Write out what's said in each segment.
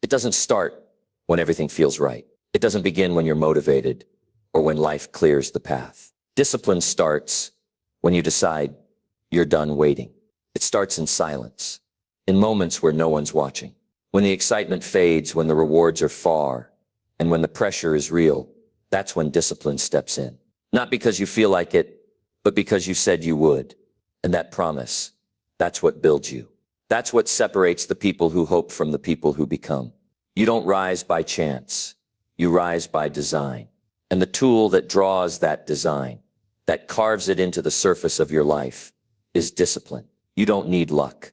It doesn't start when everything feels right. It doesn't begin when you're motivated or when life clears the path. Discipline starts when you decide you're done waiting. It starts in silence, in moments where no one's watching, when the excitement fades, when the rewards are far, and when the pressure is real. That's when discipline steps in. Not because you feel like it, but because you said you would. And that promise, that's what builds you. That's what separates the people who hope from the people who become. You don't rise by chance. You rise by design. And the tool that draws that design, that carves it into the surface of your life, is discipline. You don't need luck.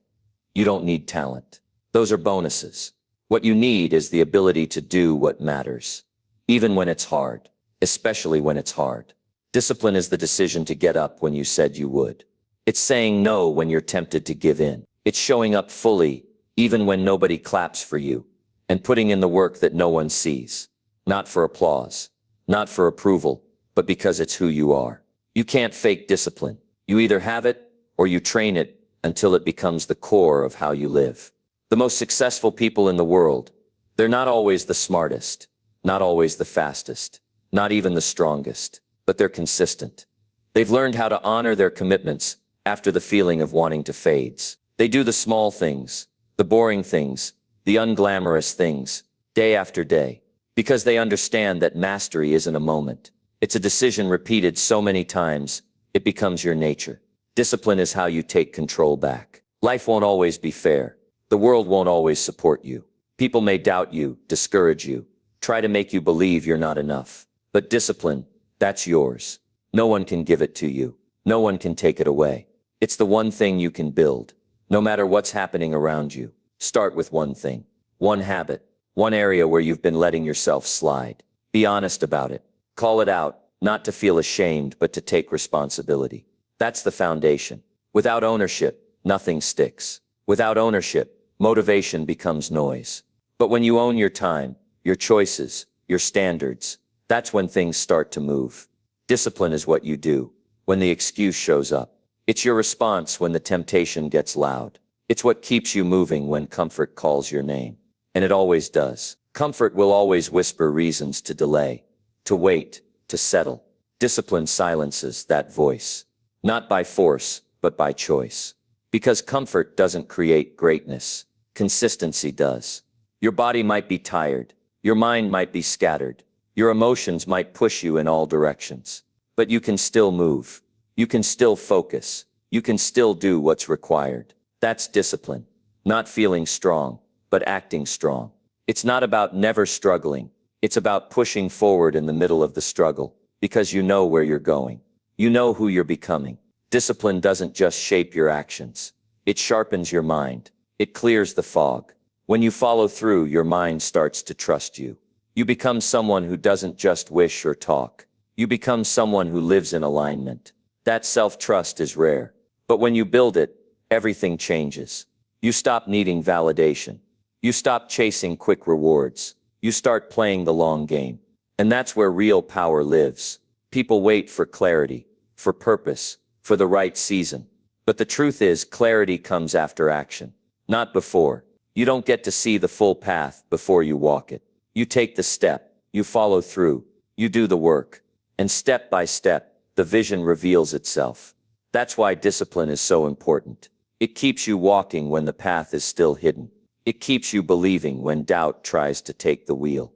You don't need talent. Those are bonuses. What you need is the ability to do what matters, even when it's hard, especially when it's hard. Discipline is the decision to get up when you said you would. It's saying no when you're tempted to give in. It's showing up fully, even when nobody claps for you, and putting in the work that no one sees. Not for applause, not for approval, but because it's who you are. You can't fake discipline. You either have it or you train it until it becomes the core of how you live. The most successful people in the world, they're not always the smartest, not always the fastest, not even the strongest, but they're consistent. They've learned how to honor their commitments after the feeling of wanting to fades. They do the small things, the boring things, the unglamorous things, day after day, because they understand that mastery isn't a moment. It's a decision repeated so many times, it becomes your nature. Discipline is how you take control back. Life won't always be fair. The world won't always support you. People may doubt you, discourage you, try to make you believe you're not enough. But discipline, that's yours. No one can give it to you. No one can take it away. It's the one thing you can build. No matter what's happening around you, start with one thing, one habit, one area where you've been letting yourself slide. Be honest about it. Call it out, not to feel ashamed, but to take responsibility. That's the foundation. Without ownership, nothing sticks. Without ownership, motivation becomes noise. But when you own your time, your choices, your standards, that's when things start to move. Discipline is what you do when the excuse shows up. It's your response when the temptation gets loud. It's what keeps you moving when comfort calls your name. And it always does. Comfort will always whisper reasons to delay, to wait, to settle. Discipline silences that voice. Not by force, but by choice. Because comfort doesn't create greatness. Consistency does. Your body might be tired. Your mind might be scattered. Your emotions might push you in all directions. But you can still move. You can still focus. You can still do what's required. That's discipline. Not feeling strong, but acting strong. It's not about never struggling. It's about pushing forward in the middle of the struggle, because you know where you're going. You know who you're becoming. Discipline doesn't just shape your actions. It sharpens your mind. It clears the fog. When you follow through, your mind starts to trust you. You become someone who doesn't just wish or talk. You become someone who lives in alignment. That self-trust is rare. But when you build it, everything changes. You stop needing validation. You stop chasing quick rewards. You start playing the long game. And that's where real power lives. People wait for clarity, for purpose, for the right season. But the truth is, clarity comes after action, not before. You don't get to see the full path before you walk it. You take the step, you follow through, you do the work. And step by step, the vision reveals itself. That's why discipline is so important. It keeps you walking when the path is still hidden. It keeps you believing when doubt tries to take the wheel.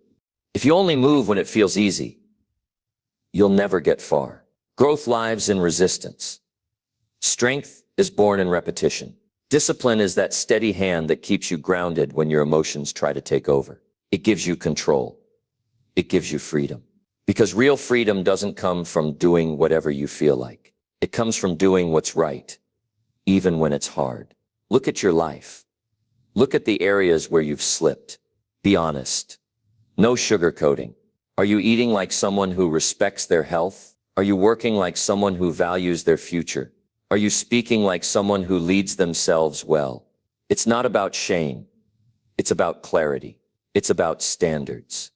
If you only move when it feels easy, you'll never get far. Growth lives in resistance. Strength is born in repetition. Discipline is that steady hand that keeps you grounded when your emotions try to take over. It gives you control. It gives you freedom. Because real freedom doesn't come from doing whatever you feel like. It comes from doing what's right, even when it's hard. Look at your life. Look at the areas where you've slipped. Be honest. No sugarcoating. Are you eating like someone who respects their health? Are you working like someone who values their future? Are you speaking like someone who leads themselves well? It's not about shame. It's about clarity. It's about standards.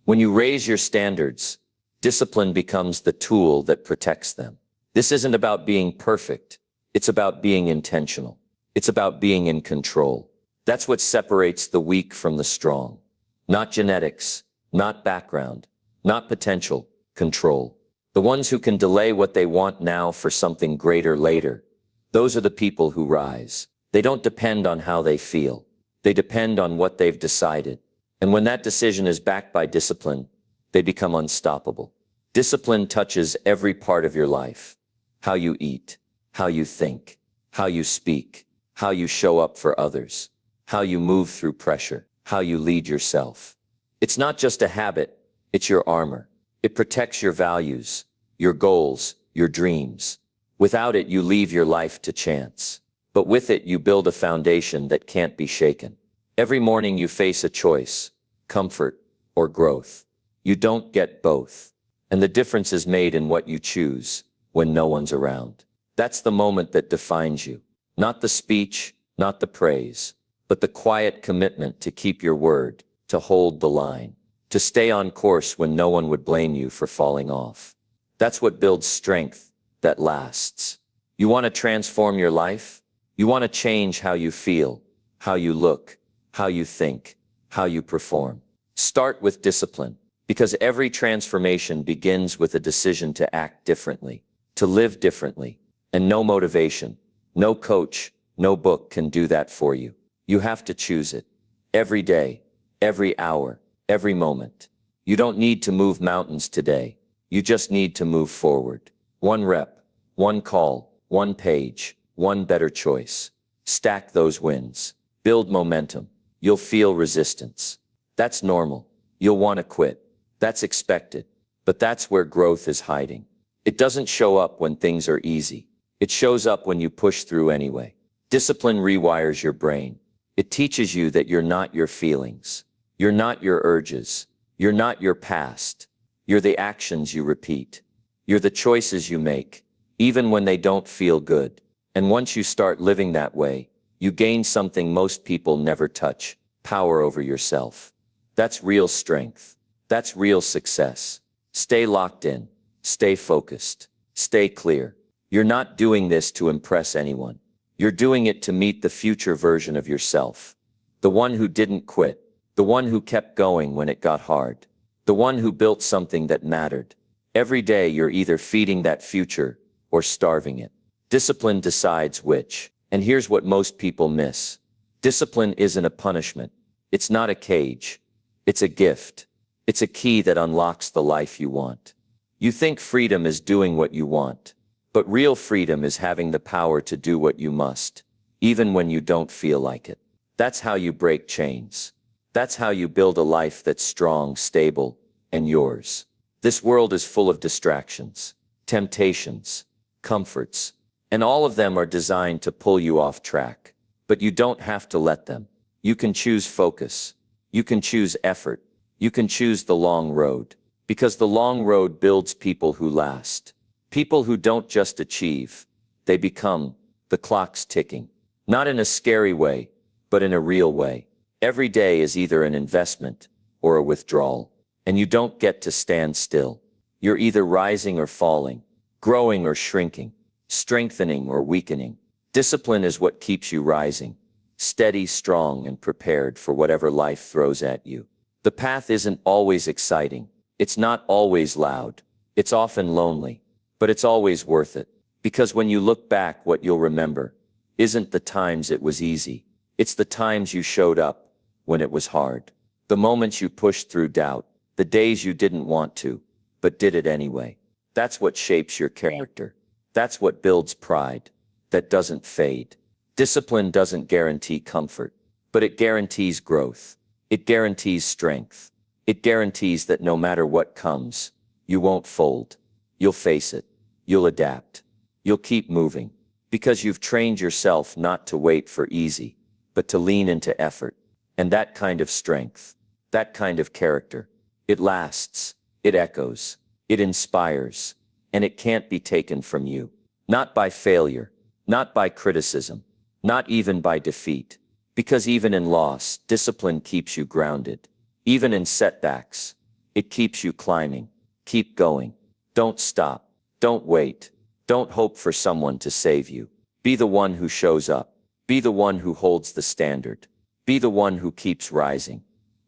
When you raise your standards, discipline becomes the tool that protects them. This isn't about being perfect. It's about being intentional. It's about being in control. That's what separates the weak from the strong. Not genetics, not background, not potential, control. The ones who can delay what they want now for something greater later. Those are the people who rise. They don't depend on how they feel. They depend on what they've decided. And when that decision is backed by discipline, they become unstoppable. Discipline touches every part of your life. How you eat, how you think, how you speak, how you show up for others, how you move through pressure, how you lead yourself. It's not just a habit, it's your armor. It protects your values, your goals, your dreams. Without it, you leave your life to chance. But with it, you build a foundation that can't be shaken. Every morning you face a choice, comfort or growth. You don't get both. And the difference is made in what you choose when no one's around. That's the moment that defines you. Not the speech, not the praise, but the quiet commitment to keep your word, to hold the line, to stay on course when no one would blame you for falling off. That's what builds strength that lasts. You want to transform your life? You want to change how you feel, how you look, how you think, how you perform. Start with discipline, because every transformation begins with a decision to act differently, to live differently, and no motivation, no coach, no book can do that for you. You have to choose it. Every day, every hour, every moment. You don't need to move mountains today. You just need to move forward. One rep, one call, one page, one better choice. Stack those wins. Build momentum. You'll feel resistance. That's normal. You'll want to quit. That's expected. But that's where growth is hiding. It doesn't show up when things are easy. It shows up when you push through anyway. Discipline rewires your brain. It teaches you that you're not your feelings. You're not your urges. You're not your past. You're the actions you repeat. You're the choices you make, even when they don't feel good. And once you start living that way, you gain something most people never touch: power over yourself. That's real strength. That's real success. Stay locked in. Stay focused. Stay clear. You're not doing this to impress anyone. You're doing it to meet the future version of yourself. The one who didn't quit. The one who kept going when it got hard. The one who built something that mattered. Every day you're either feeding that future or starving it. Discipline decides which. And here's what most people miss. Discipline isn't a punishment. It's not a cage. It's a gift. It's a key that unlocks the life you want. You think freedom is doing what you want, but real freedom is having the power to do what you must, even when you don't feel like it. That's how you break chains. That's how you build a life that's strong, stable, and yours. This world is full of distractions, temptations, comforts, and all of them are designed to pull you off track. But you don't have to let them. You can choose focus. You can choose effort. You can choose the long road. Because the long road builds people who last. People who don't just achieve, they become. The clock's ticking. Not in a scary way, but in a real way. Every day is either an investment or a withdrawal. And you don't get to stand still. You're either rising or falling, growing or shrinking, strengthening or weakening. Discipline is what keeps you rising, steady, strong, and prepared for whatever life throws at you. The path isn't always exciting. It's not always loud. It's often lonely, but it's always worth it. Because when you look back, what you'll remember isn't the times it was easy. It's the times you showed up when it was hard. The moments you pushed through doubt. The days you didn't want to, but did it anyway. That's what shapes your character. That's what builds pride that doesn't fade. Discipline doesn't guarantee comfort, but it guarantees growth. It guarantees strength. It guarantees that no matter what comes, you won't fold. You'll face it. You'll adapt. You'll keep moving. Because you've trained yourself not to wait for easy, but to lean into effort. And that kind of strength, that kind of character, it lasts, it echoes, it inspires, and it can't be taken from you. Not by failure, not by criticism, not even by defeat. Because even in loss, discipline keeps you grounded. Even in setbacks, it keeps you climbing. Keep going. Don't stop. Don't wait. Don't hope for someone to save you. Be the one who shows up. Be the one who holds the standard. Be the one who keeps rising.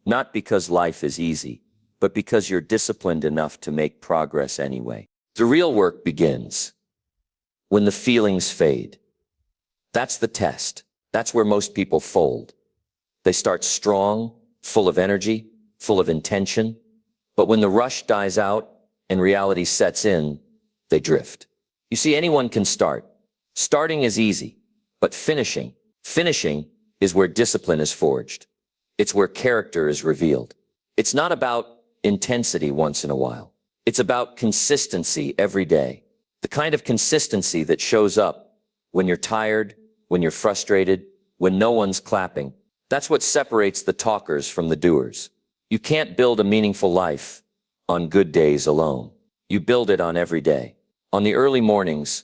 Not because life is easy, but because you're disciplined enough to make progress anyway. The real work begins when the feelings fade. That's the test. That's where most people fold. They start strong, full of energy, full of intention, but when the rush dies out and reality sets in, they drift. You see, anyone can start. Starting is easy, but finishing is where discipline is forged. It's where character is revealed. It's not about intensity once in a while. It's about consistency every day. The kind of consistency that shows up when you're tired, when you're frustrated, when no one's clapping. That's what separates the talkers from the doers. You can't build a meaningful life on good days alone. You build it on every day. On the early mornings,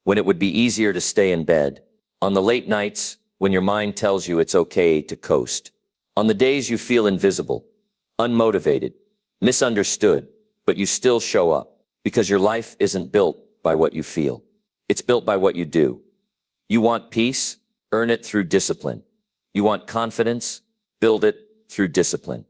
when it would be easier to stay in bed. On the late nights, when your mind tells you it's okay to coast. On the days you feel invisible, unmotivated, misunderstood, but you still show up. Because your life isn't built by what you feel. It's built by what you do. You want peace? Earn it through discipline. You want confidence? Build it through discipline.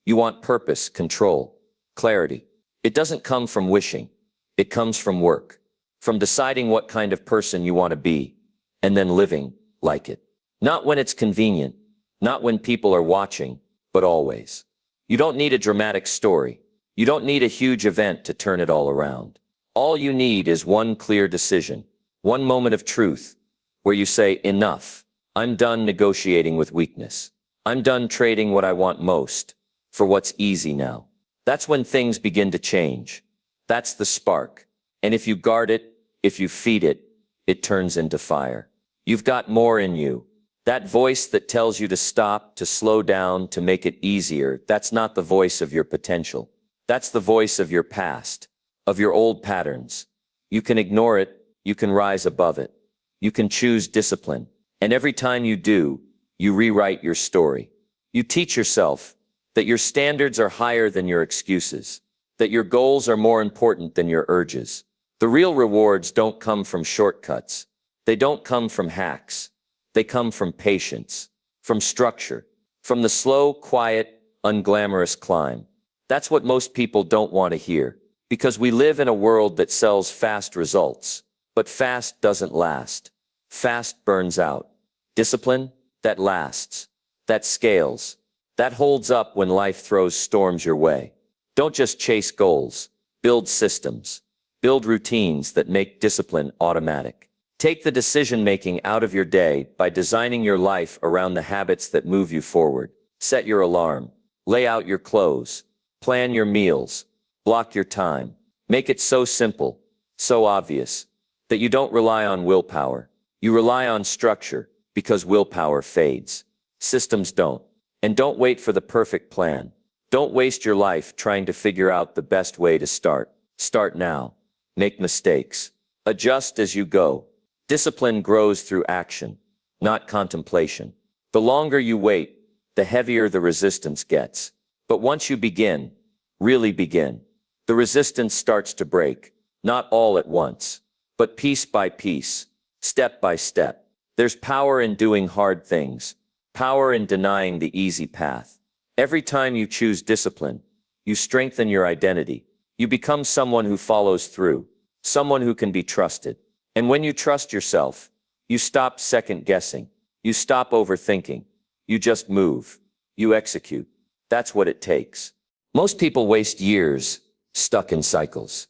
You want purpose, control, clarity. It doesn't come from wishing. It comes from work, from deciding what kind of person you want to be, and then living like it. Not when it's convenient, not when people are watching, but always. You don't need a dramatic story. You don't need a huge event to turn it all around. All you need is one clear decision, one moment of truth, where you say, enough. I'm done negotiating with weakness. I'm done trading what I want most for what's easy now. That's when things begin to change. That's the spark. And if you guard it, if you feed it, it turns into fire. You've got more in you. That voice that tells you to stop, to slow down, to make it easier, that's not the voice of your potential. That's the voice of your past, of your old patterns. You can ignore it. You can rise above it. You can choose discipline. And every time you do, you rewrite your story. You teach yourself that your standards are higher than your excuses, that your goals are more important than your urges. The real rewards don't come from shortcuts. They don't come from hacks. They come from patience, from structure, from the slow, quiet, unglamorous climb. That's what most people don't want to hear, because we live in a world that sells fast results. But fast doesn't last. Fast burns out. Discipline, that lasts. That scales. That holds up when life throws storms your way. Don't just chase goals. Build systems. Build routines that make discipline automatic. Take the decision-making out of your day by designing your life around the habits that move you forward. Set your alarm. Lay out your clothes. Plan your meals. Block your time. Make it so simple, so obvious, that you don't rely on willpower. You rely on structure, because willpower fades. Systems don't. And don't wait for the perfect plan. Don't waste your life trying to figure out the best way to start. Start now. Make mistakes. Adjust as you go. Discipline grows through action, not contemplation. The longer you wait, the heavier the resistance gets. But once you begin, really begin, the resistance starts to break, not all at once, but piece by piece, step by step. There's power in doing hard things, power in denying the easy path. Every time you choose discipline, you strengthen your identity. You become someone who follows through, someone who can be trusted. And when you trust yourself, you stop second guessing. You stop overthinking. You just move. You execute. That's what it takes. Most people waste years stuck in cycles.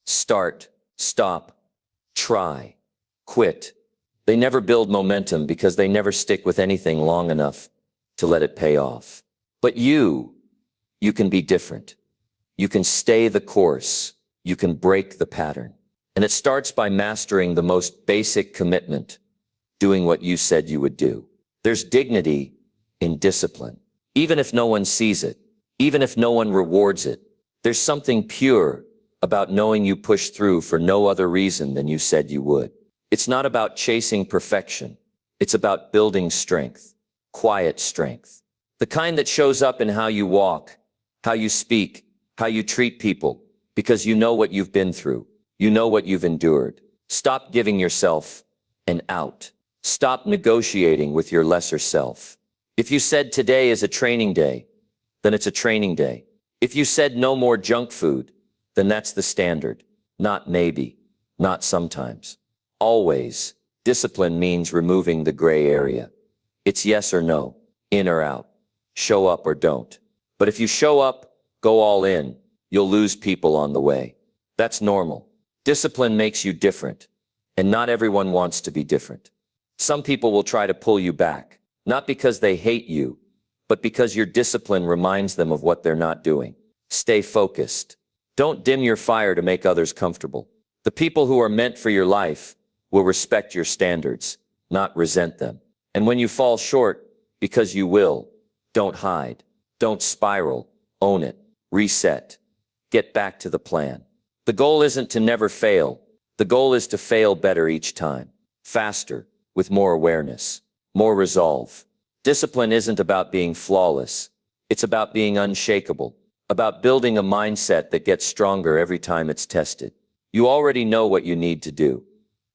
Start, stop, try, quit. They never build momentum because they never stick with anything long enough to let it pay off. But you can be different. You can stay the course. You can break the pattern. And it starts by mastering the most basic commitment, doing what you said you would do. There's dignity in discipline. Even if no one sees it, even if no one rewards it, there's something pure about knowing you pushed through for no other reason than you said you would. It's not about chasing perfection. It's about building strength, quiet strength. The kind that shows up in how you walk, how you speak, how you treat people, because you know what you've been through. You know what you've endured. Stop giving yourself an out. Stop negotiating with your lesser self. If you said today is a training day, then it's a training day. If you said no more junk food, then that's the standard. Not maybe, not sometimes. Always. Discipline means removing the gray area. It's yes or no, in or out, show up or don't. But if you show up, go all in, you'll lose people on the way. That's normal. Discipline makes you different, and not everyone wants to be different. Some people will try to pull you back, not because they hate you, but because your discipline reminds them of what they're not doing. Stay focused. Don't dim your fire to make others comfortable. The people who are meant for your life will respect your standards, not resent them. And when you fall short, because you will, don't hide. Don't spiral. Own it. Reset. Get back to the plan. The goal isn't to never fail. The goal is to fail better each time. Faster, with more awareness, more resolve. Discipline isn't about being flawless. It's about being unshakable, about building a mindset that gets stronger every time it's tested. You already know what you need to do.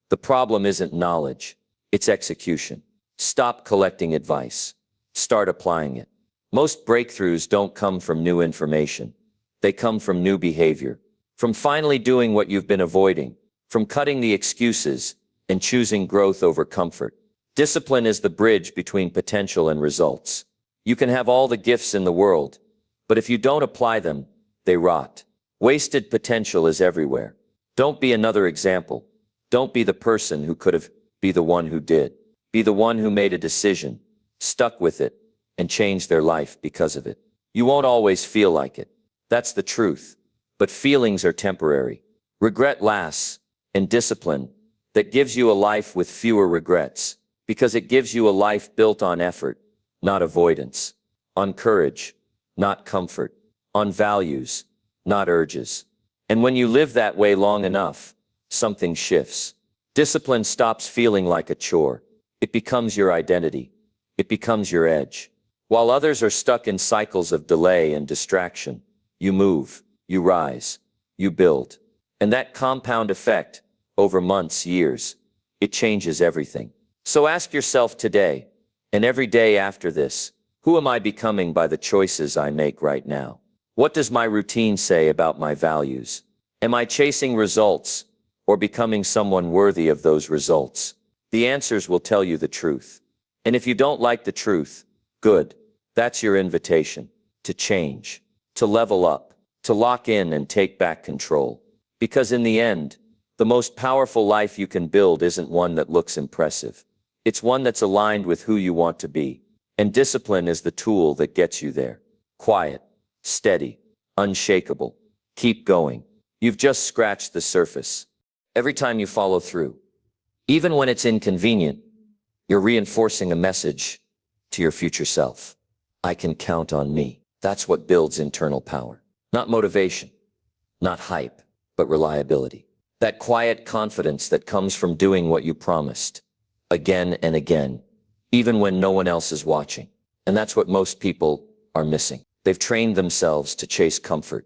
The problem isn't knowledge, it's execution. Stop collecting advice. Start applying it. Most breakthroughs don't come from new information. They come from new behavior, from finally doing what you've been avoiding, from cutting the excuses and choosing growth over comfort. Discipline is the bridge between potential and results. You can have all the gifts in the world, but if you don't apply them, they rot. Wasted potential is everywhere. Don't be another example. Don't be the person who could have, be the one who did. Be the one who made a decision, stuck with it, and changed their life because of it. You won't always feel like it. That's the truth. But feelings are temporary. Regret lasts, and discipline, that gives you a life with fewer regrets, because it gives you a life built on effort, not avoidance, on courage, not comfort, on values, not urges. And when you live that way long enough, something shifts. Discipline stops feeling like a chore. It becomes your identity. It becomes your edge. While others are stuck in cycles of delay and distraction, you move, you rise, you build. And that compound effect, over months, years, it changes everything. So ask yourself today, and every day after this, who am I becoming by the choices I make right now? What does my routine say about my values? Am I chasing results, or becoming someone worthy of those results? The answers will tell you the truth. And if you don't like the truth, good. That's your invitation to change, to level up, to lock in and take back control. Because in the end, the most powerful life you can build isn't one that looks impressive. It's one that's aligned with who you want to be. And discipline is the tool that gets you there. Quiet, steady, unshakable. Keep going. You've just scratched the surface. Every time you follow through, even when it's inconvenient, you're reinforcing a message to your future self. I can count on me. That's what builds internal power. Not motivation, not hype, but reliability. That quiet confidence that comes from doing what you promised, again and again, even when no one else is watching. And that's what most people are missing. They've trained themselves to chase comfort,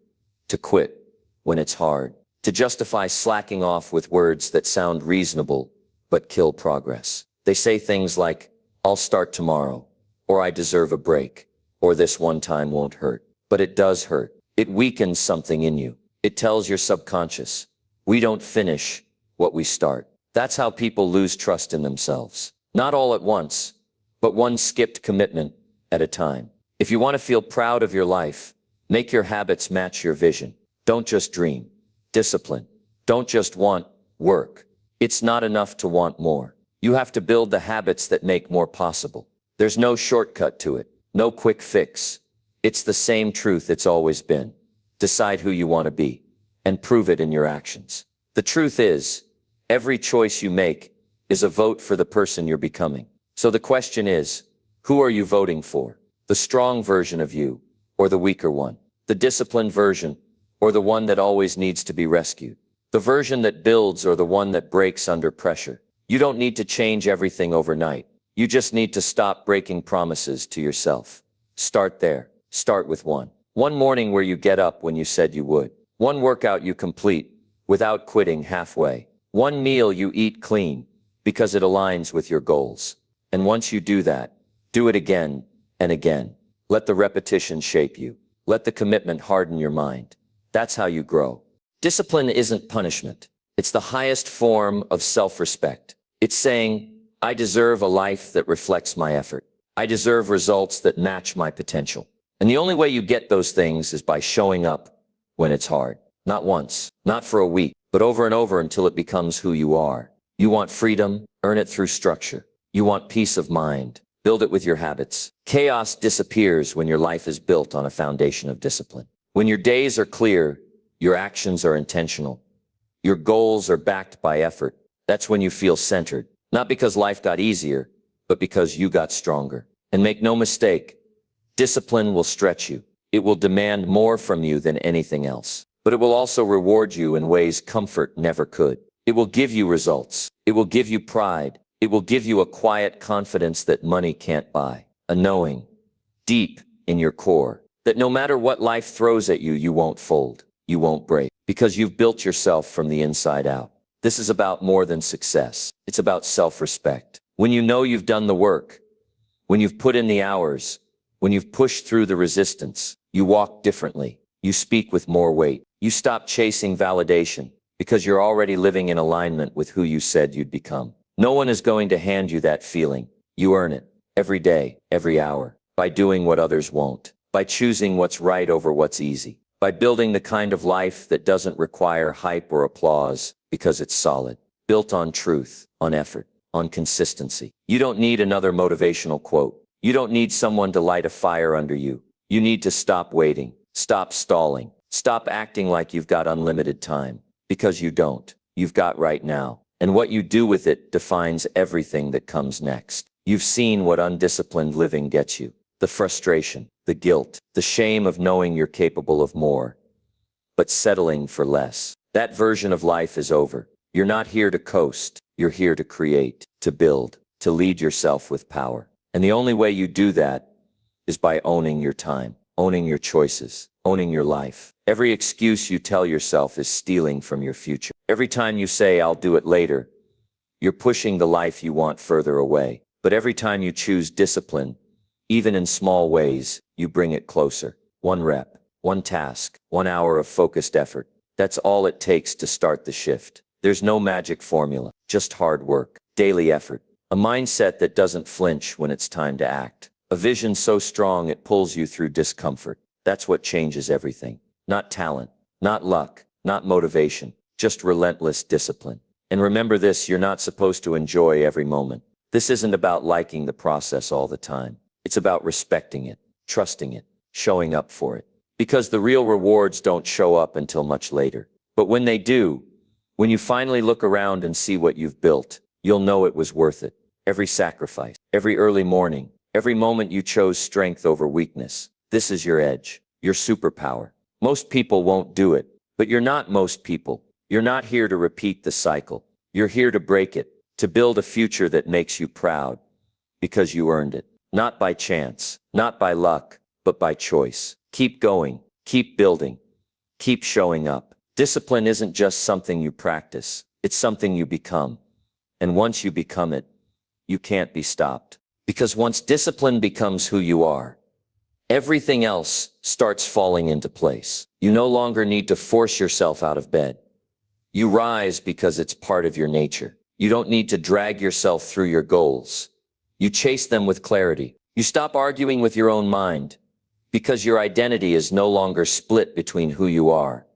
to quit when it's hard, to justify slacking off with words that sound reasonable but kill progress. They say things like, I'll start tomorrow, or I deserve a break, or this one time won't hurt. But it does hurt. It weakens something in you. It tells your subconscious, we don't finish what we start. That's how people lose trust in themselves. Not all at once, but one skipped commitment at a time. If you want to feel proud of your life, make your habits match your vision. Don't just dream. Discipline. Don't just want, work. It's not enough to want more. You have to build the habits that make more possible. There's no shortcut to it, no quick fix. It's the same truth it's always been. Decide who you want to be, and prove it in your actions. The truth is, every choice you make is a vote for the person you're becoming. So the question is, who are you voting for? The strong version of you, or the weaker one? The disciplined version, or the one that always needs to be rescued? The version that builds or the one that breaks under pressure? You don't need to change everything overnight. You just need to stop breaking promises to yourself. Start there. Start with one. One morning where you get up when you said you would. One workout you complete without quitting halfway. One meal you eat clean because it aligns with your goals. And once you do that, do it again and again. Let the repetition shape you. Let the commitment harden your mind. That's how you grow. Discipline isn't punishment. It's the highest form of self-respect. It's saying, I deserve a life that reflects my effort. I deserve results that match my potential. And the only way you get those things is by showing up when it's hard. Not once, not for a week, but over and over until it becomes who you are. You want freedom, earn it through structure. You want peace of mind, build it with your habits. Chaos disappears when your life is built on a foundation of discipline. When your days are clear, your actions are intentional. Your goals are backed by effort. That's when you feel centered. Not because life got easier, but because you got stronger. And make no mistake, discipline will stretch you. It will demand more from you than anything else. But it will also reward you in ways comfort never could. It will give you results. It will give you pride. It will give you a quiet confidence that money can't buy. A knowing, deep in your core, that no matter what life throws at you, you won't fold. You won't break. Because you've built yourself from the inside out. This is about more than success. It's about self-respect. When you know you've done the work, when you've put in the hours, when you've pushed through the resistance, you walk differently. You speak with more weight. You stop chasing validation because you're already living in alignment with who you said you'd become. No one is going to hand you that feeling. You earn it every day, every hour, by doing what others won't, by choosing what's right over what's easy, by building the kind of life that doesn't require hype or applause because it's solid, built on truth, on effort, on consistency. You don't need another motivational quote. You don't need someone to light a fire under you. You need to stop waiting, stop stalling, stop acting like you've got unlimited time, because you don't. You've got right now. And what you do with it defines everything that comes next. You've seen what undisciplined living gets you. The frustration, the guilt, the shame of knowing you're capable of more, but settling for less. That version of life is over. You're not here to coast. You're here to create, to build, to lead yourself with power. And the only way you do that is by owning your time, owning your choices, owning your life. Every excuse you tell yourself is stealing from your future. Every time you say, I'll do it later, you're pushing the life you want further away. But every time you choose discipline, even in small ways, you bring it closer. One rep, one task, 1 hour of focused effort. That's all it takes to start the shift. There's no magic formula, just hard work, daily effort, a mindset that doesn't flinch when it's time to act, a vision so strong it pulls you through discomfort. That's what changes everything. Not talent, not luck, not motivation, just relentless discipline. And remember this, you're not supposed to enjoy every moment. This isn't about liking the process all the time. It's about respecting it, trusting it, showing up for it. Because the real rewards don't show up until much later. But when they do, when you finally look around and see what you've built, you'll know it was worth it. Every sacrifice, every early morning, every moment you chose strength over weakness. This is your edge, your superpower. Most people won't do it, but you're not most people. You're not here to repeat the cycle. You're here to break it, to build a future that makes you proud, because you earned it. Not by chance, not by luck, but by choice. Keep going, keep building, keep showing up. Discipline isn't just something you practice, it's something you become. And once you become it, you can't be stopped. Because once discipline becomes who you are, everything else starts falling into place. You no longer need to force yourself out of bed. You rise because it's part of your nature. You don't need to drag yourself through your goals. You chase them with clarity. You stop arguing with your own mind because your identity is no longer split between who you are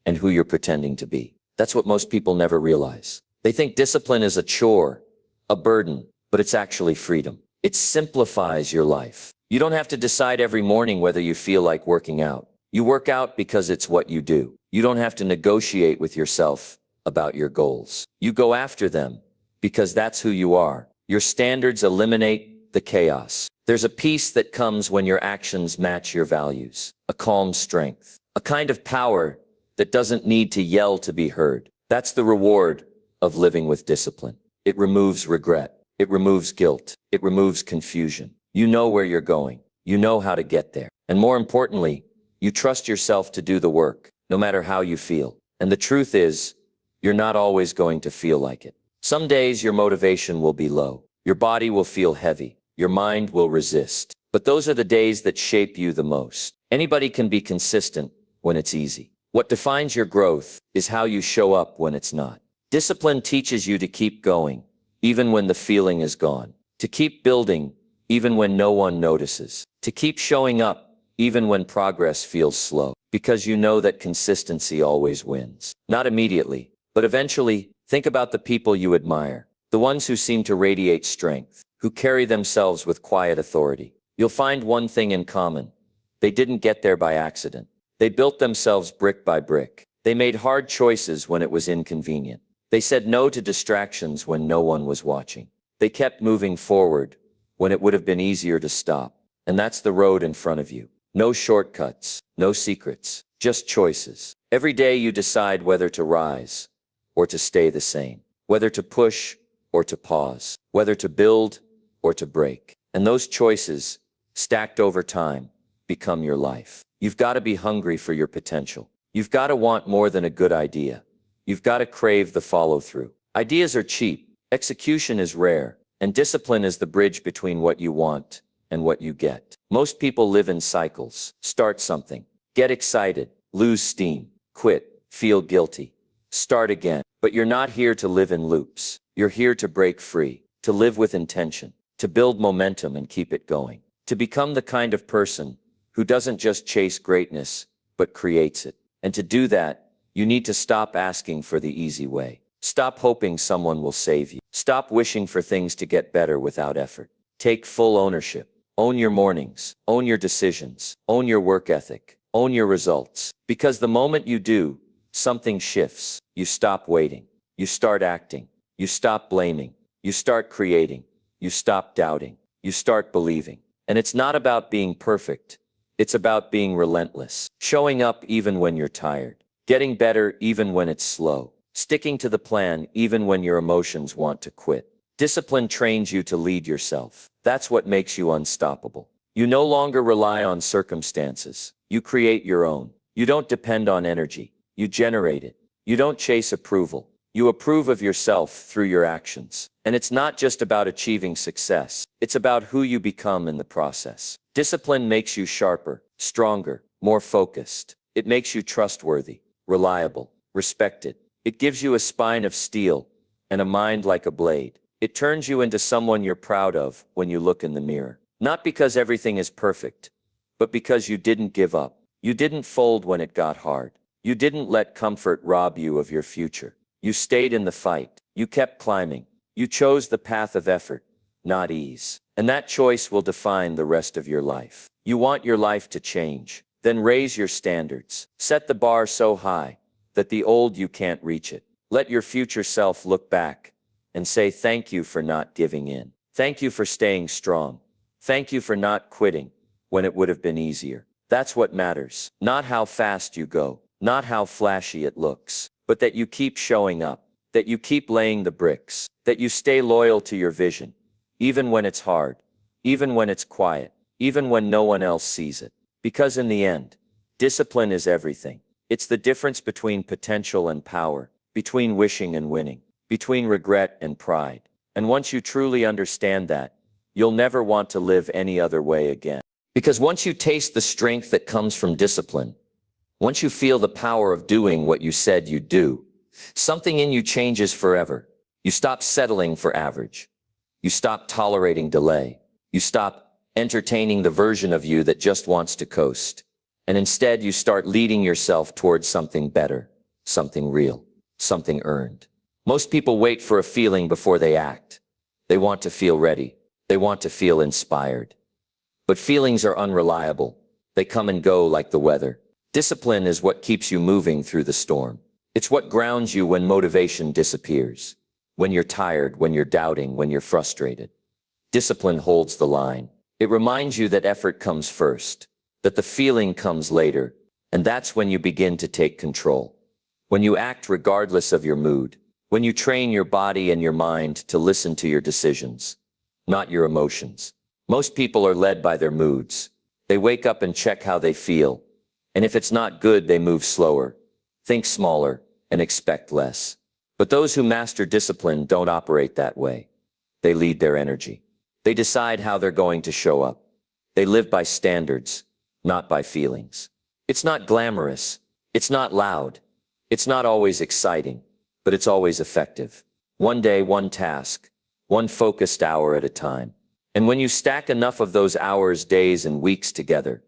and who you're pretending to be. That's what most people never realize. They think discipline is a chore, a burden, but it's actually freedom. It simplifies your life. You don't have to decide every morning whether you feel like working out. You work out because it's what you do. You don't have to negotiate with yourself about your goals. You go after them because that's who you are. Your standards eliminate the chaos. There's a peace that comes when your actions match your values, a calm strength, a kind of power that doesn't need to yell to be heard. That's the reward of living with discipline. It removes regret. It removes guilt. It removes confusion. You know where you're going. You know how to get there. And more importantly, you trust yourself to do the work, no matter how you feel. And the truth is, you're not always going to feel like it. Some days your motivation will be low. Your body will feel heavy. Your mind will resist. but those are the days that shape you the most. Anybody can be consistent when it's easy. What defines your growth is how you show up when it's not. Discipline teaches you to keep going, even when the feeling is gone. To keep building, even when no one notices. To keep showing up, even when progress feels slow. Because you know that consistency always wins. Not immediately, but eventually. Think about the people you admire. The ones who seem to radiate strength, who carry themselves with quiet authority. You'll find one thing in common. They didn't get there by accident. They built themselves brick by brick. They made hard choices when it was inconvenient. They said no to distractions when no one was watching. They kept moving forward when it would have been easier to stop. And that's the road in front of you. No shortcuts, no secrets, just choices. Every day you decide whether to rise or to stay the same, whether to push or to pause, whether to build or to break. And those choices, stacked over time, become your life. You've got to be hungry for your potential. You've got to want more than a good idea. You've got to crave the follow-through. Ideas are cheap, execution is rare, and discipline is the bridge between what you want and what you get. Most people live in cycles. Start something, get excited, lose steam, quit, feel guilty, start again. But you're not here to live in loops. You're here to break free, to live with intention, to build momentum and keep it going. To become the kind of person who doesn't just chase greatness, but creates it. And to do that, you need to stop asking for the easy way. Stop hoping someone will save you. Stop wishing for things to get better without effort. Take full ownership. Own your mornings. Own your decisions. Own your work ethic. Own your results. Because the moment you do, something shifts. You stop waiting. You start acting. You stop blaming. You start creating. You stop doubting. You start believing. And it's not about being perfect. It's about being relentless. Showing up even when you're tired. Getting better even when it's slow. Sticking to the plan even when your emotions want to quit. Discipline trains you to lead yourself. That's what makes you unstoppable. You no longer rely on circumstances. You create your own. You don't depend on energy. You generate it. You don't chase approval. You approve of yourself through your actions. And it's not just about achieving success. It's about who you become in the process. Discipline makes you sharper, stronger, more focused. It makes you trustworthy, reliable, respected. It gives you a spine of steel and a mind like a blade. It turns you into someone you're proud of when you look in the mirror. Not because everything is perfect, but because you didn't give up. You didn't fold when it got hard. You didn't let comfort rob you of your future. You stayed in the fight. You kept climbing. You chose the path of effort, not ease. And that choice will define the rest of your life. You want your life to change. Then raise your standards. Set the bar so high that the old you can't reach it. Let your future self look back and say thank you for not giving in. Thank you for staying strong. Thank you for not quitting when it would have been easier. That's what matters. Not how fast you go, not how flashy it looks, but that you keep showing up, that you keep laying the bricks, that you stay loyal to your vision, even when it's hard, even when it's quiet, even when no one else sees it. Because in the end, discipline is everything. It's the difference between potential and power, between wishing and winning, between regret and pride. And once you truly understand that, you'll never want to live any other way again. Because once you taste the strength that comes from discipline, once you feel the power of doing what you said you'd do, something in you changes forever. You stop settling for average. You stop tolerating delay. You stop entertaining the version of you that just wants to coast. And instead you start leading yourself towards something better, something real, something earned. Most people wait for a feeling before they act. They want to feel ready. They want to feel inspired. But feelings are unreliable. They come and go like the weather. Discipline is what keeps you moving through the storm. It's what grounds you when motivation disappears. When you're tired, when you're doubting, when you're frustrated. Discipline holds the line. It reminds you that effort comes first, that the feeling comes later, and that's when you begin to take control. When you act regardless of your mood. When you train your body and your mind to listen to your decisions, not your emotions. Most people are led by their moods. They wake up and check how they feel. And if it's not good, they move slower, think smaller, and expect less. But those who master discipline don't operate that way. They lead their energy. They decide how they're going to show up. They live by standards, not by feelings. It's not glamorous. It's not loud. It's not always exciting, but it's always effective. One day, one task, one focused hour at a time. And when you stack enough of those hours, days, and weeks together,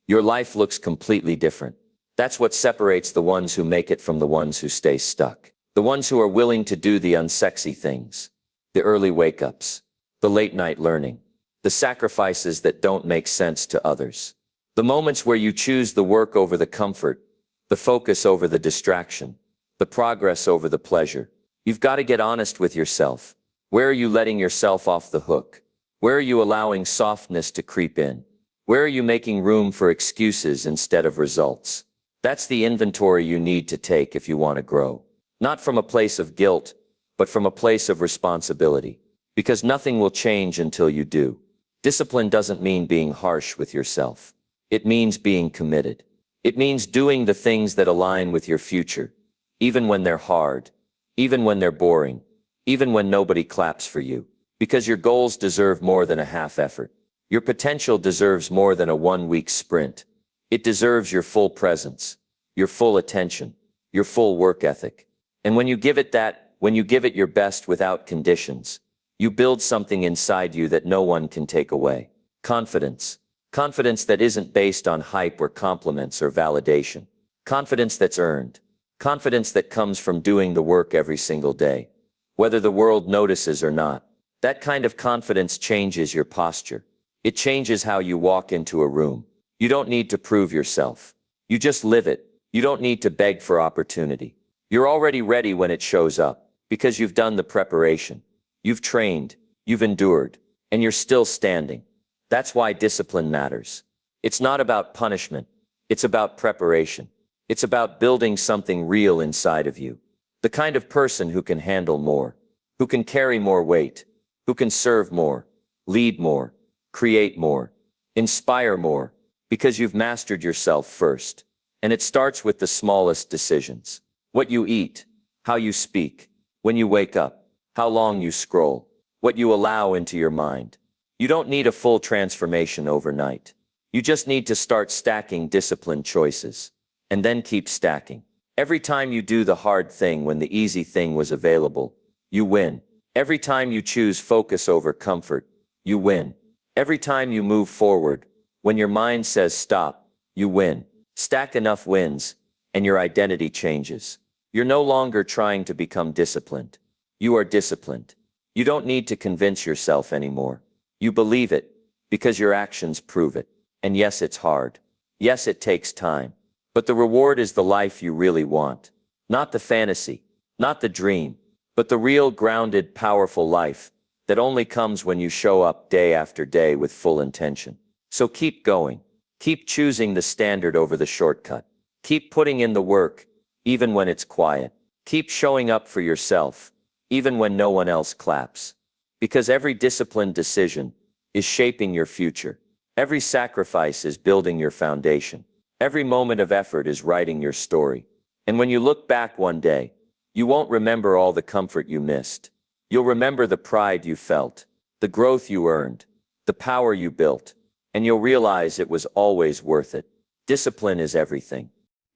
your life looks completely different. That's what separates the ones who make it from the ones who stay stuck. The ones who are willing to do the unsexy things, the early wake-ups, the late-night learning, the sacrifices that don't make sense to others. The moments where you choose the work over the comfort, the focus over the distraction, the progress over the pleasure. You've got to get honest with yourself. Where are you letting yourself off the hook? Where are you allowing softness to creep in? Where are you making room for excuses instead of results? That's the inventory you need to take if you want to grow. Not from a place of guilt, but from a place of responsibility. Because nothing will change until you do. Discipline doesn't mean being harsh with yourself. It means being committed. It means doing the things that align with your future, even when they're hard, even when they're boring, even when nobody claps for you. Because your goals deserve more than a half effort. Your potential deserves more than a 1-week sprint. It deserves your full presence, your full attention, your full work ethic. And when you give it that, when you give it your best without conditions, you build something inside you that no one can take away. Confidence. Confidence that isn't based on hype or compliments or validation. Confidence that's earned. Confidence that comes from doing the work every single day, whether the world notices or not. That kind of confidence changes your posture. It changes how you walk into a room. You don't need to prove yourself. You just live it. You don't need to beg for opportunity. You're already ready when it shows up, because you've done the preparation. You've trained, you've endured, and you're still standing. That's why discipline matters. It's not about punishment. It's about preparation. It's about building something real inside of you. The kind of person who can handle more, who can carry more weight, who can serve more, lead more, create more, inspire more, because you've mastered yourself first. And it starts with the smallest decisions. What you eat, how you speak, when you wake up, how long you scroll, what you allow into your mind. You don't need a full transformation overnight. You just need to start stacking disciplined choices. And then keep stacking. Every time you do the hard thing when the easy thing was available, you win. Every time you choose focus over comfort, you win. Every time you move forward, when your mind says stop, you win. Stack enough wins, and your identity changes. You're no longer trying to become disciplined. You are disciplined. You don't need to convince yourself anymore. You believe it, because your actions prove it. And yes, it's hard. Yes, it takes time. But the reward is the life you really want. Not the fantasy, not the dream, but the real, grounded, powerful life that only comes when you show up day after day with full intention. So keep going. Keep choosing the standard over the shortcut. Keep putting in the work, even when it's quiet. Keep showing up for yourself, even when no one else claps. Because every disciplined decision is shaping your future. Every sacrifice is building your foundation. Every moment of effort is writing your story. And when you look back one day, you won't remember all the comfort you missed. You'll remember the pride you felt, the growth you earned, the power you built, and you'll realize it was always worth it. Discipline is everything.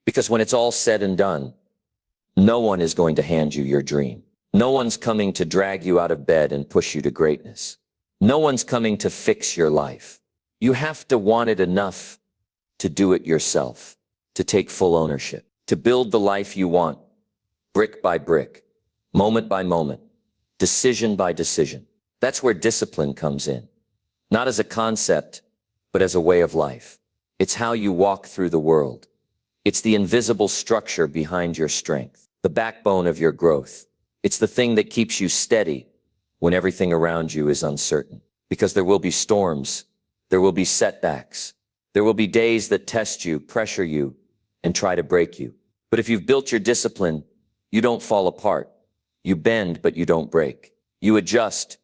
Because when it's all said and done, no one is going to hand you your dream. No one's coming to drag you out of bed and push you to greatness. No one's coming to fix your life. You have to want it enough to do it yourself, to take full ownership, to build the life you want, brick by brick, moment by moment, decision by decision. That's where discipline comes in. Not as a concept, but as a way of life. It's how you walk through the world. It's the invisible structure behind your strength, the backbone of your growth. It's the thing that keeps you steady when everything around you is uncertain. Because there will be storms, there will be setbacks, there will be days that test you, pressure you, and try to break you. But if you've built your discipline, you don't fall apart. You bend, but you don't break. You adjust,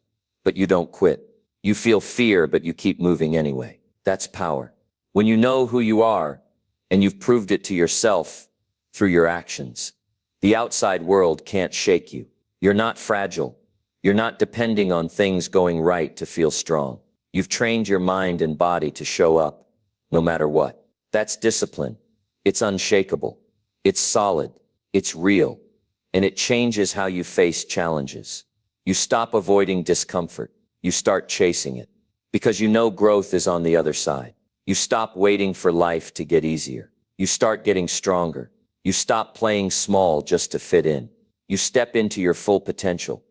but you don't quit. You feel fear, but you keep moving anyway. That's power. When you know who you are, and you've proved it to yourself through your actions, the outside world can't shake you. You're not fragile. You're not depending on things going right to feel strong. You've trained your mind and body to show up, no matter what. That's discipline. It's unshakable. It's solid. It's real. And it changes how you face challenges. You stop avoiding discomfort. You start chasing it. Because you know growth is on the other side. You stop waiting for life to get easier. You start getting stronger. You stop playing small just to fit in. You step into your full potential.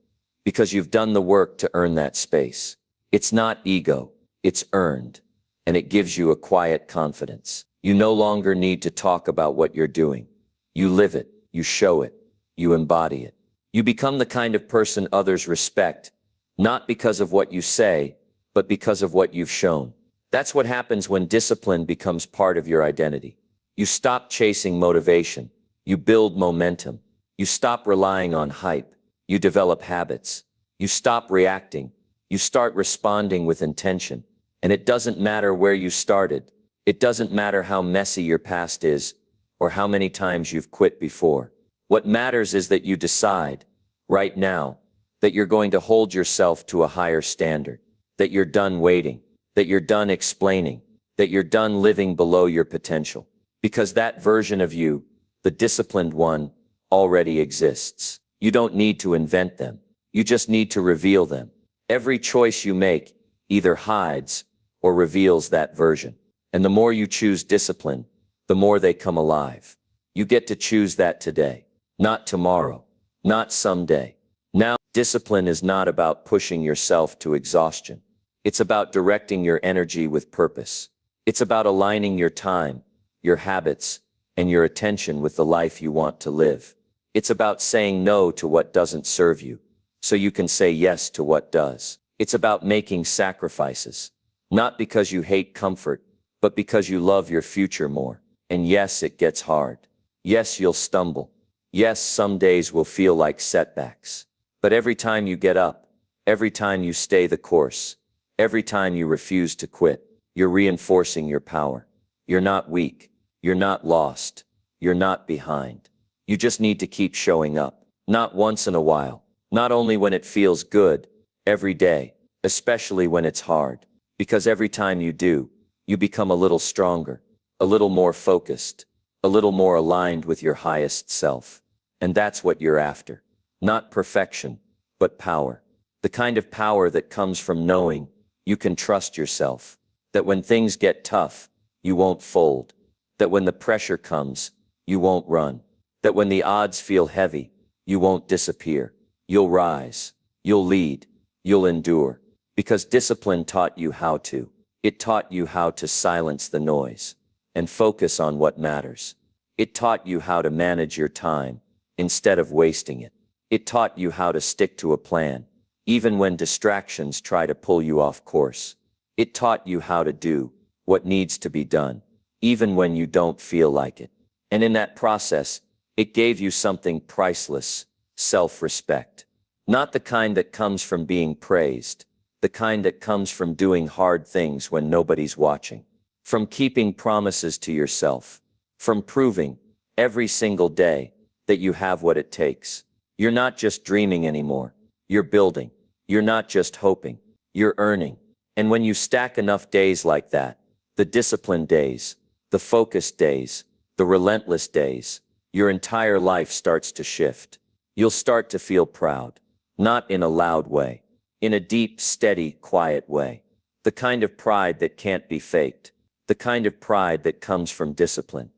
Because you've done the work to earn that space. It's not ego. It's earned. And it gives you a quiet confidence. You no longer need to talk about what you're doing. You live it. You show it. You embody it. You become the kind of person others respect, not because of what you say, but because of what you've shown. That's what happens when discipline becomes part of your identity. You stop chasing motivation. You build momentum. You stop relying on hype. You develop habits. You stop reacting. You start responding with intention. And it doesn't matter where you started. It doesn't matter how messy your past is or how many times you've quit before. What matters is that you decide, right now, that you're going to hold yourself to a higher standard, that you're done waiting, that you're done explaining, that you're done living below your potential. Because that version of you, the disciplined one, already exists. You don't need to invent them. You just need to reveal them. Every choice you make either hides or reveals that version. And the more you choose discipline, the more they come alive. You get to choose that today. Not tomorrow, not someday. Now, discipline is not about pushing yourself to exhaustion. It's about directing your energy with purpose. It's about aligning your time, your habits, and your attention with the life you want to live. It's about saying no to what doesn't serve you, so you can say yes to what does. It's about making sacrifices, not because you hate comfort, but because you love your future more. And yes, it gets hard. Yes, you'll stumble. Yes, some days will feel like setbacks. But every time you get up, every time you stay the course, every time you refuse to quit, you're reinforcing your power. You're not weak. You're not lost. You're not behind. You just need to keep showing up. Not once in a while. Not only when it feels good. Every day. Especially when it's hard. Because every time you do, you become a little stronger. A little more focused. A little more aligned with your highest self. And that's what you're after. Not perfection, but power. The kind of power that comes from knowing you can trust yourself. That when things get tough, you won't fold. That when the pressure comes, you won't run. That when the odds feel heavy, you won't disappear. You'll rise. You'll lead. You'll endure. Because discipline taught you how to. It taught you how to silence the noise and focus on what matters. It taught you how to manage your time instead of wasting it. It taught you how to stick to a plan, even when distractions try to pull you off course. It taught you how to do what needs to be done, even when you don't feel like it. And in that process, it gave you something priceless, self-respect. Not the kind that comes from being praised, the kind that comes from doing hard things when nobody's watching, from keeping promises to yourself, from proving every single day that you have what it takes. You're not just dreaming anymore. You're building. You're not just hoping. You're earning. And when you stack enough days like that, the disciplined days, the focused days, the relentless days, your entire life starts to shift. You'll start to feel proud, not in a loud way, in a deep, steady, quiet way. The kind of pride that can't be faked. The kind of pride that comes from discipline.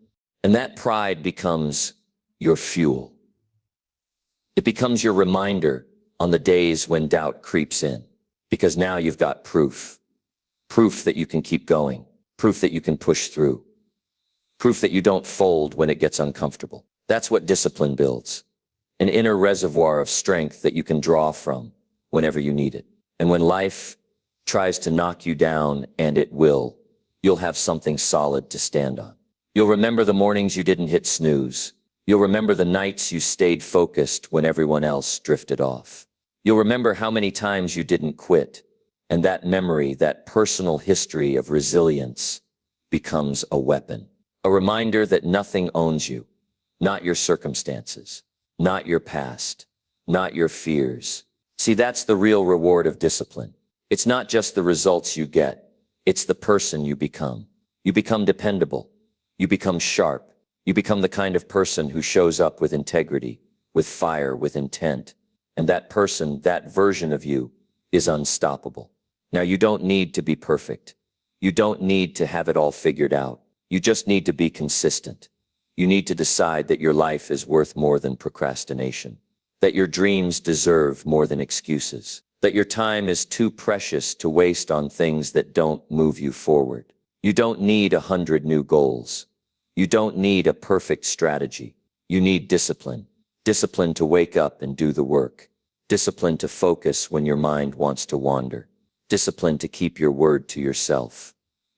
And that pride becomes your fuel. It becomes your reminder on the days when doubt creeps in. Because now you've got proof. Proof that you can keep going. Proof that you can push through. Proof that you don't fold when it gets uncomfortable. That's what discipline builds. An inner reservoir of strength that you can draw from whenever you need it. And when life tries to knock you down, and it will, you'll have something solid to stand on. You'll remember the mornings you didn't hit snooze. You'll remember the nights you stayed focused when everyone else drifted off. You'll remember how many times you didn't quit. And that memory, that personal history of resilience, becomes a weapon. A reminder that nothing owns you. Not your circumstances. Not your past. Not your fears. See, that's the real reward of discipline. It's not just the results you get. It's the person you become. You become dependable. You become sharp. You become the kind of person who shows up with integrity, with fire, with intent. And that person, that version of you, is unstoppable. Now, you don't need to be perfect. You don't need to have it all figured out. You just need to be consistent. You need to decide that your life is worth more than procrastination, that your dreams deserve more than excuses, that your time is too precious to waste on things that don't move you forward. You don't need 100 new goals. You don't need a perfect strategy. You need discipline. Discipline to wake up and do the work. Discipline to focus when your mind wants to wander. Discipline to keep your word to yourself,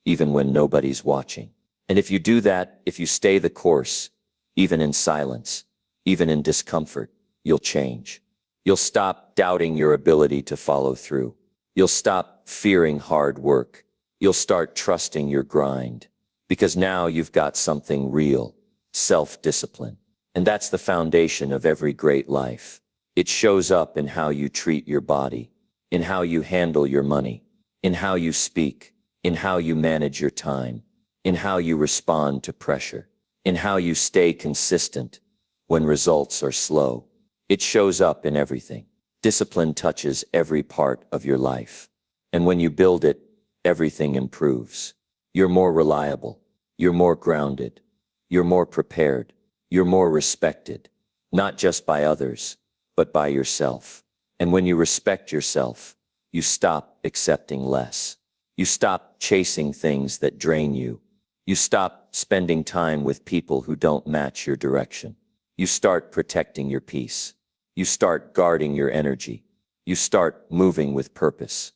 even when nobody's watching. And if you do that, if you stay the course, even in silence, even in discomfort, you'll change. You'll stop doubting your ability to follow through. You'll stop fearing hard work. You'll start trusting your grind. Because now you've got something real, self-discipline. And that's the foundation of every great life. It shows up in how you treat your body, in how you handle your money, in how you speak, in how you manage your time, in how you respond to pressure, in how you stay consistent when results are slow. It shows up in everything. Discipline touches every part of your life. And when you build it, everything improves. You're more reliable. You're more grounded. You're more prepared. You're more respected, not just by others, but by yourself. And when you respect yourself, you stop accepting less. You stop chasing things that drain you. You stop spending time with people who don't match your direction. You start protecting your peace. You start guarding your energy. You start moving with purpose.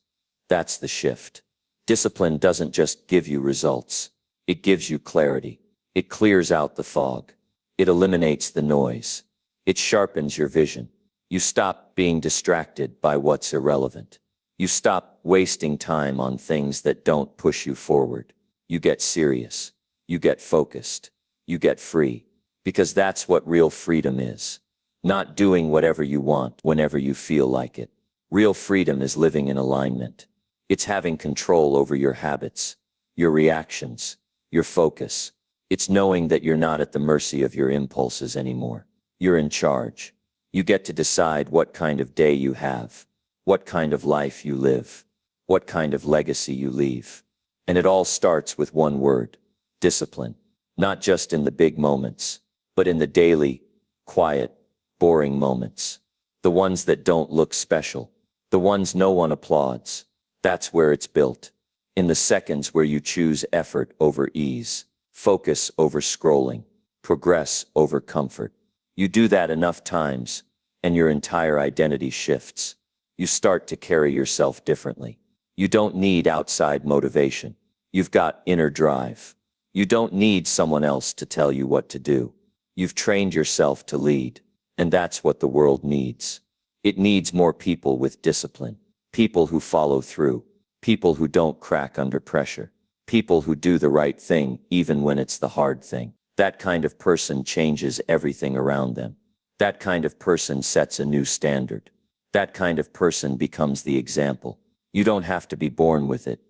That's the shift. Discipline doesn't just give you results. It gives you clarity. It clears out the fog. It eliminates the noise. It sharpens your vision. You stop being distracted by what's irrelevant. You stop wasting time on things that don't push you forward. You get serious. You get focused. You get free. Because that's what real freedom is. Not doing whatever you want whenever you feel like it. Real freedom is living in alignment. It's having control over your habits, your reactions, your focus. It's knowing that you're not at the mercy of your impulses anymore. You're in charge. You get to decide what kind of day you have, what kind of life you live, what kind of legacy you leave. And it all starts with one word: discipline. Not just in the big moments, but in the daily, quiet, boring moments. The ones that don't look special. The ones no one applauds. That's where it's built. In the seconds where you choose effort over ease, focus over scrolling, progress over comfort. You do that enough times, and your entire identity shifts. You start to carry yourself differently. You don't need outside motivation. You've got inner drive. You don't need someone else to tell you what to do. You've trained yourself to lead, and that's what the world needs. It needs more people with discipline, people who follow through, people who don't crack under pressure, people who do the right thing even when it's the hard thing. That kind of person changes everything around them. That kind of person sets a new standard. That kind of person becomes the example. You don't have to be born with it.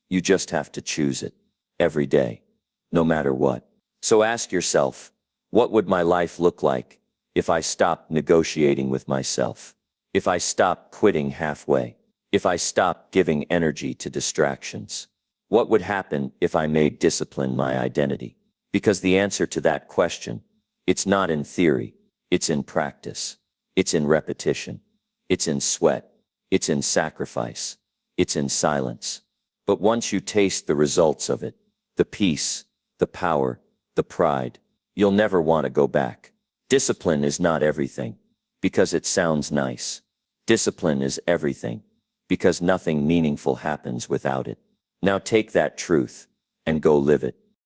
You just have to choose it every day, no matter what. So ask yourself, what would my life look like if I stopped negotiating with myself? If I stopped quitting halfway? If I stopped giving energy to distractions? What would happen if I made discipline my identity? Because the answer to that question, it's not in theory, it's in practice, it's in repetition, it's in sweat, it's in sacrifice, it's in silence. But once you taste the results of it, the peace, the power, the pride, you'll never want to go back. Discipline is not everything, because it sounds nice. Discipline is everything, because nothing meaningful happens without it. Now take that truth and go live it.